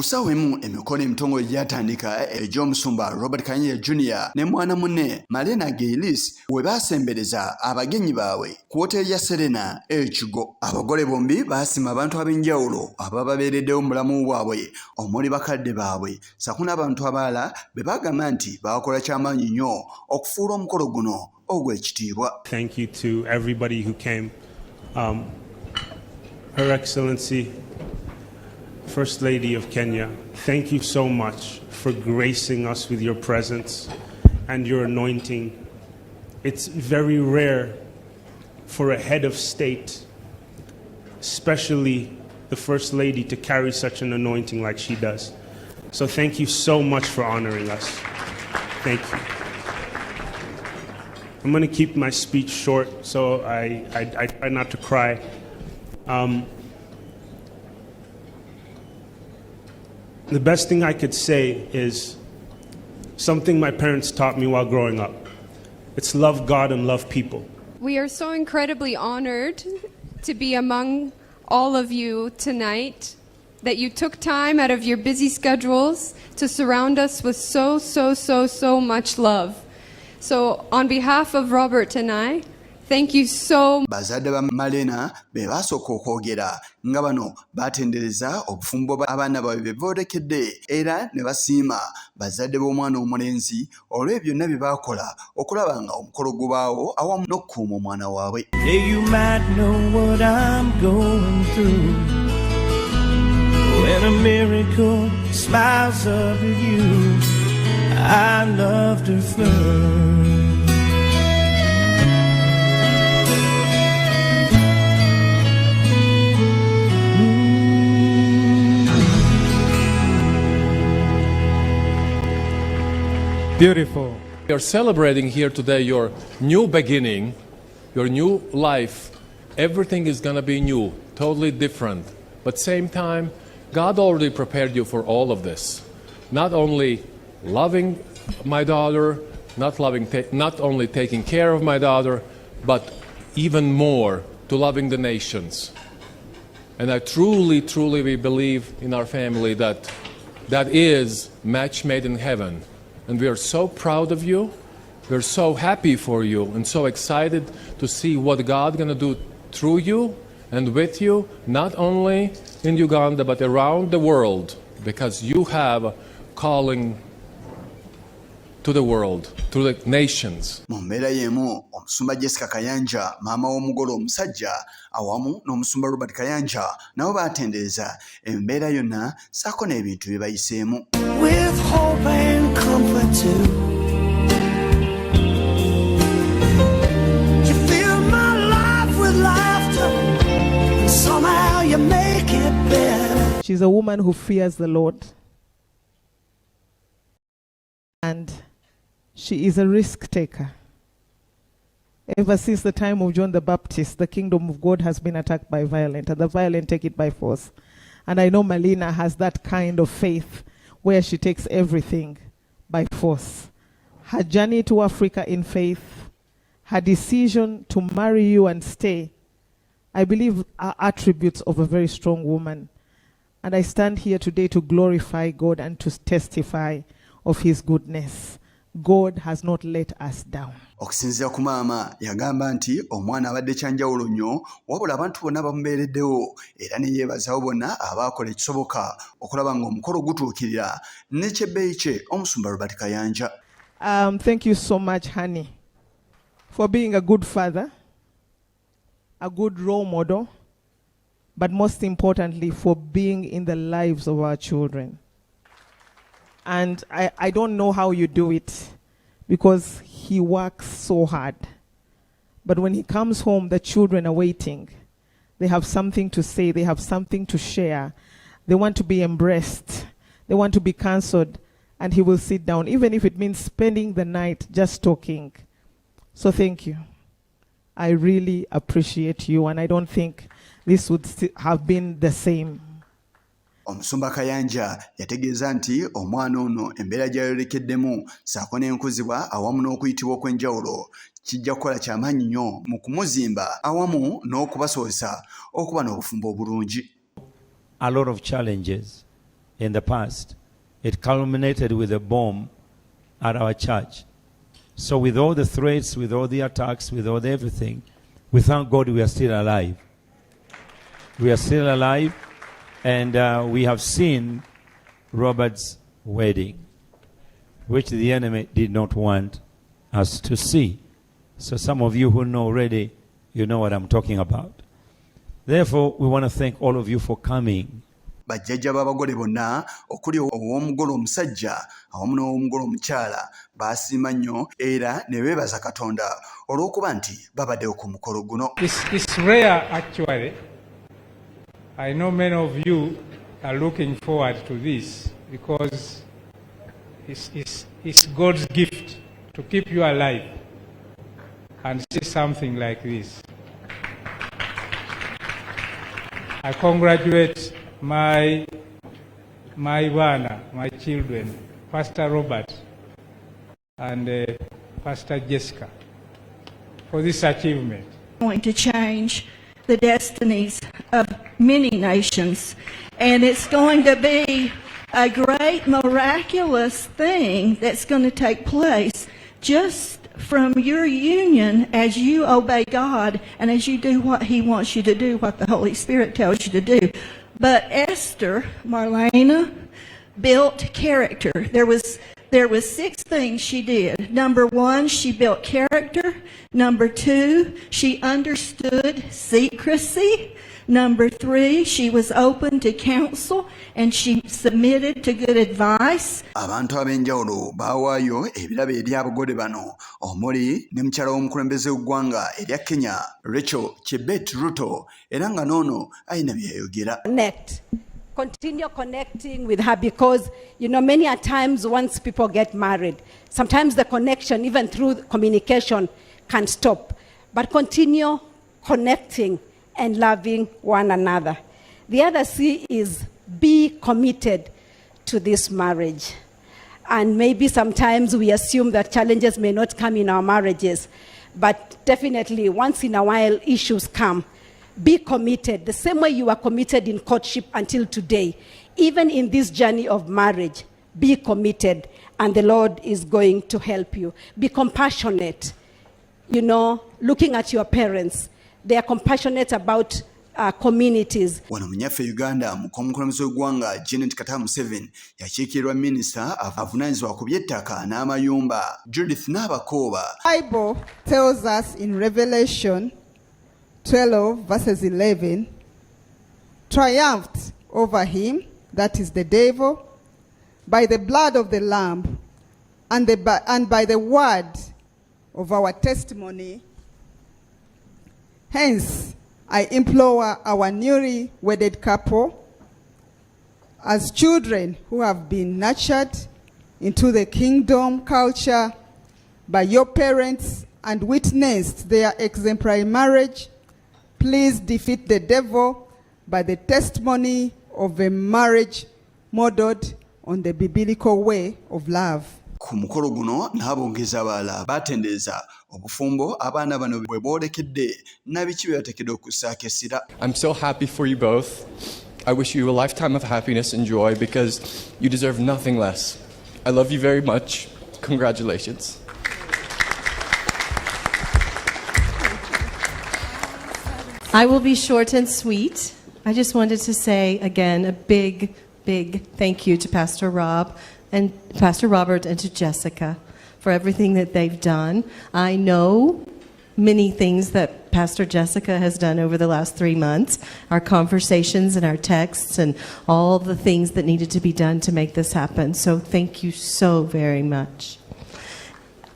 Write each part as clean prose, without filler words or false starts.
Kusawemu emikono emitongole gyatandika egy'omusumba Robert Kayanja Jr. ne mwana munne Marina Geilis we basembereza abagenyi baabwe ku hoteli ya Serena Ekigo. Abagole bombi basima abantu ab'enjawulo abababeereddewo mulamu bwabwe omuli bakadde baabwe sakuna abantu abalala be bagamba nti bakola kyamaanyi nnyo okufuula omukolo guno ogw'ekitiibwa. Thank you to everybody who came. Her Excellency First Lady of Kenya, thank you so much for gracing us with your presence and your anointing. It's very rare for a head of state, especially the First Lady, to carry such an anointing like she does. So thank you so much for honoring us. Thank you. I'm going to keep my speech short, so I try not to cry. The best thing I could say is something my parents taught me while growing up. It's love God and love people. We are so incredibly honored to be among all of you tonight, that you took time out of your busy schedules to surround us with so much love. So on behalf of Robert and I, thank you so much. Bazadde ba Marina be basooka okwogera nga bano batendereza obufumbo abaana baabwe be boolekedde era ne basiima bazadde b'omwana omulenzi olw'ebyo byonna bye baakola okulaba nga omukolo gubaawo awamu n'okukuuma omwana waabwe. Hey, you might know what I'm going through when a miracle smiles up at you. I loved her first. Beautiful. We are celebrating here today your new beginning, your new life. Everything is going to be new, totally different. But same time, God already prepared you for all of this. Not only loving my daughter, not only taking care of my daughter, but even more to loving the nations. And I truly we believe in our family that is match made in heaven. And we are so proud of you, we're so happy for you, and so excited to see what God's going to do through you and with you, not only in Uganda, but around the world, because you have a calling to the world, to the nations. Mumbeera yemu omusumba Jessica Kayanja maama w'omugole omusajja awamu n'omusumba Robert Kayanja nabo batendereza embeera yonna ssaako n'ebintu bye bayiseemu. With hope and comfort too. You fill my life with laughter, and somehow you make it better. She's a woman who fears the Lord, and she is a risk taker. Ever since the time of John the Baptist, the kingdom of God has been attacked by violence, and the violent take it by force. And I know Marina has that kind of faith where she takes everything by force. Her journey to Africa in faith, her decision to marry you and stay, I believe are attributes of a very strong woman. And I stand here today to glorify God and to testify of his goodness. God has not let us down. Okusinziira ku maama yagamba nti omwana abadde kyanjawulo nnyo wabula abantu bonna bamubeereddewo era ne yeebazawo bonna abaakola ekisoboka okulaba ng'omukolo gutuukirira ne kyebbeeyi kye omusumba Robert Kayanja. Thank you so much, honey, for being a good father, a good role model, but most importantly for being in the lives of our children. And I don't know how you do it, because he works so hard. But when he comes home, the children are waiting. They have something to say. They have something to share. They want to be embraced. They want to be counseled. And he will sit down, even if it means spending the night just talking. So thank you. I really appreciate you, and I don't think this would have been the same. Omusumba Kayanja yategeeza nti omwana ono embeera gy'ayolekeddemu ssaako n'enkuzibwa awamu n'okuyitibwa okw'enjawulo kijja kukola ky'amaanyi nnyo mu kumuzimba awamu n'okubasobozesa okuba n'obufumbo obulungi. A lot of challenges in the past. It culminated with a bomb at our church. So with all the threats, with all the attacks, with all the everything, we thank God we are still alive. We are still alive, and we have seen Robert's wedding, which the enemy did not want us to see. So some of you who know already, you know what I'm talking about. Therefore, we want to thank all of you for coming. Bajjajja b'abagole bonna okuli ow'omugole omusajja awamu n'ow'omugole omukyala baasiima nnyo era ne beebaza Katonda olw'okuba nti babaddewo ku mukolo guno. It's rare actually. I know many of you are looking forward to this because it's God's gift to keep you alive and see something like this. I congratulate my children, Pastor Robert and Pastor Jessica, for this achievement. Going to change the destinies of many nations, and it's going to be a great miraculous thing that's going to take place just from your union as you obey God and as you do what He wants you to do, what the Holy Spirit tells you to do. But Esther, Marlena, built character. There was 6 things she did. Number 1, she built character. Number 2, she understood secrecy. Number 3, she was open to counsel and she submitted to good advice. Abantu ab'enjawulo baawaayo ebirabo eri abagole bano omuli ne mukyala w'omukulembeze w'eggwanga erya Kenya, Rachel Chebet Ruto, era nga n'ono ayina bye yayogera. Continue connecting with her because, you know, many a times once people get married, sometimes the connection, even through communication, can stop. But continue connecting and loving one another. The other C is be committed to this marriage. And maybe sometimes we assume that challenges may not come in our marriages, but definitely once in a while issues come. Be committed, the same way you are committed in courtship until today. Even in this journey of marriage, be committed, and the Lord is going to help you. Be compassionate. You know, looking at your parents, they are compassionate about communities. Wano munyaffe Uganda mukomukulembeze w'eggwanga Janet Katamu 7 yakiikirwa minisita avunaanyizibwa ku by'ettaka n'amayumba Judith Nabakooba. Bible tells us in Revelation 12 verses 11, triumphed over him, that is the devil, by the blood of the Lamb and by the word of our testimony. Hence, I implore our newly wedded couple, as children who have been nurtured into the kingdom culture by your parents and witnessed their exemplary marriage, please defeat the devil by the testimony of a marriage modeled on the biblical way of love. Ku mukolo guno n'abongeza abalala batendeeza obufumbo abaana bano bwe boolekedde nabiki bye bateekeddwa okussaako essira. I'm so happy for you both. I wish you a lifetime of happiness and joy because you deserve nothing less. I love you very much. Congratulations. I will be short and sweet. I just wanted to say again a big thank you to Pastor Rob and Pastor Robert and to Jessica for everything that they've done. I know many things that Pastor Jessica has done over the last 3 months, our conversations and our texts and all the things that needed to be done to make this happen. So thank you so very much.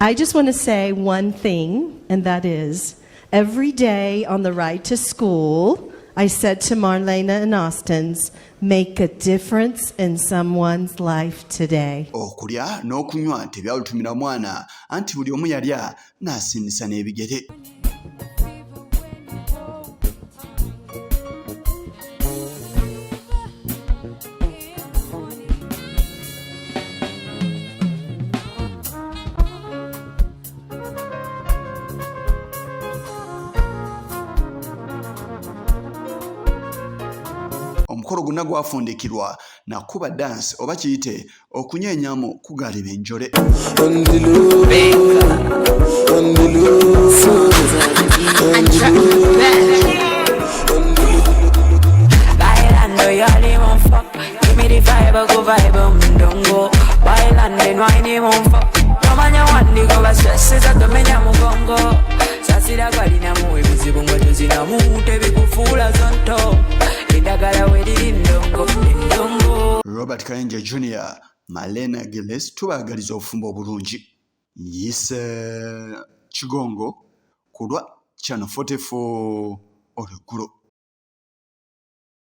I just want to say one thing, and that is, every day on the ride to school, I said to Marlena and Austin's, make a difference in someone's life today. Okulya n'okunywa tebyawutumira mwana anti buli omu yalya n'asinnisa n'ebigere. Omukolo gonna gwafundikirwa na kuba dance oba kiyite okunyenyamu kugaliba enjole. Bailando yali mon fuck, give me the vibe, go vibe mdongo. Bailando wine mon fuck, nomanya wandi go basese zatomenya mugongo. Sasira galina mu ebizibu ngweto zinamu tebikufuula zonto. Endagala weriri ndongo ndongo. Robert Kayanja Jr. Malena Gilles tubagaliza ofumba obulungi. Yise Kigongo kulwa Channel 44 Oluggulo.